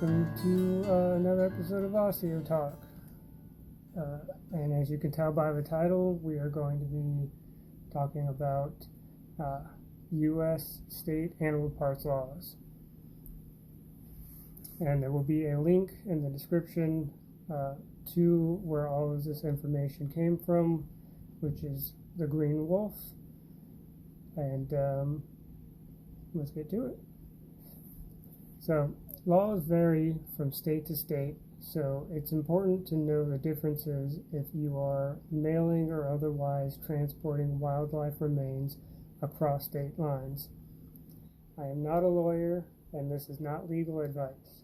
welcome to another episode of Osseo Talk. And as you can tell by the title, we are going to be talking about U.S. state animal parts laws. And there will be a link in the description to where all of this information came from, which is the Green Wolf. And let's get to it. So, laws vary from state to state, so it's important to know the differences if you are mailing or otherwise transporting wildlife remains across state lines. I am not a lawyer, and this is not legal advice.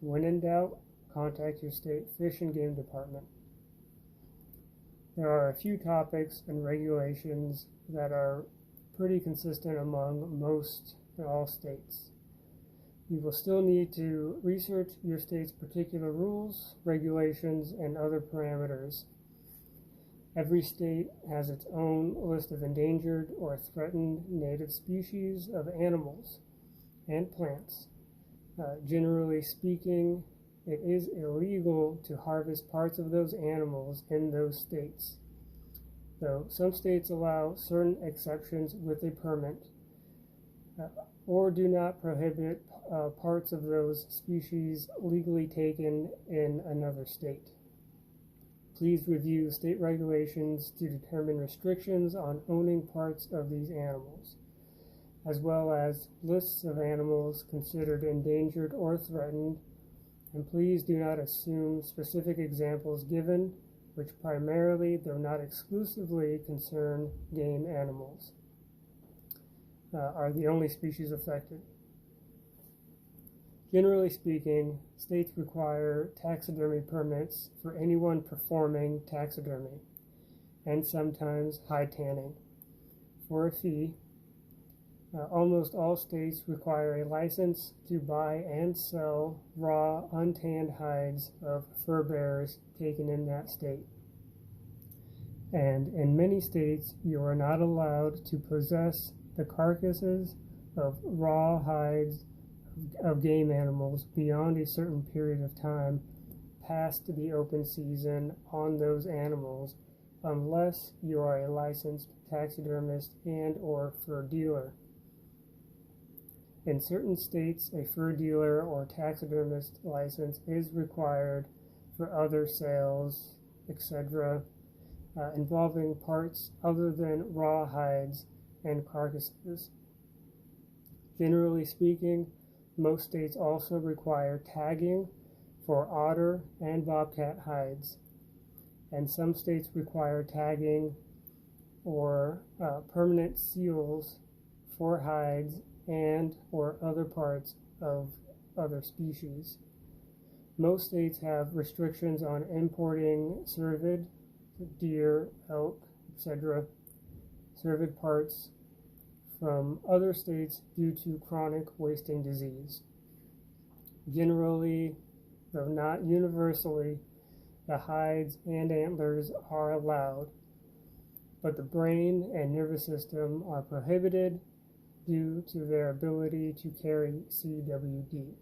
When in doubt, contact your state fish and game department. There are a few topics and regulations that are pretty consistent among most or all states. You will still need to research your state's particular rules, regulations, and other parameters. Every state has its own list of endangered or threatened native species of animals and plants. Generally speaking, it is illegal to harvest parts of those animals in those states, though some states allow certain exceptions with a permit, or do not prohibit parts of those species legally taken in another state. Please review state regulations to determine restrictions on owning parts of these animals, as well as lists of animals considered endangered or threatened, and please do not assume specific examples given, which primarily, though not exclusively, concern game animals, are the only species affected. Generally speaking, states require taxidermy permits for anyone performing taxidermy, and sometimes hide tanning, for a fee. Almost all states require a license to buy and sell raw, untanned hides of fur bearers taken in that state. And in many states, you are not allowed to possess the carcasses of raw hides of game animals beyond a certain period of time past the open season on those animals, unless you are a licensed taxidermist and or fur dealer. In certain states, a fur dealer or taxidermist license is required for other sales, etc., involving parts other than raw hides and carcasses. Generally speaking, most states also require tagging for otter and bobcat hides, and some states require tagging or permanent seals for hides and or other parts of other species. Most states have restrictions on importing cervid, deer, elk, etc., cervid parts from other states due to chronic wasting disease. Generally, though not universally, the hides and antlers are allowed, but the brain and nervous system are prohibited due to their ability to carry CWD.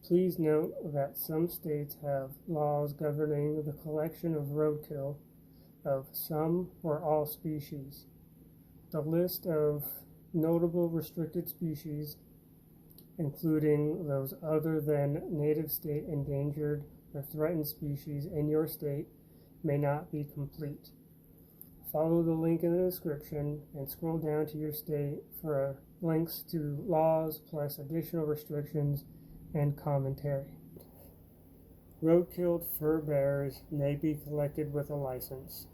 Please note that some states have laws governing the collection of roadkill of some or all species. The list of notable restricted species, including those other than native state endangered or threatened species in your state, may not be complete. Follow the link in the description and scroll down to your state for links to laws plus additional restrictions and commentary. Road-killed fur bearers may be collected with a license.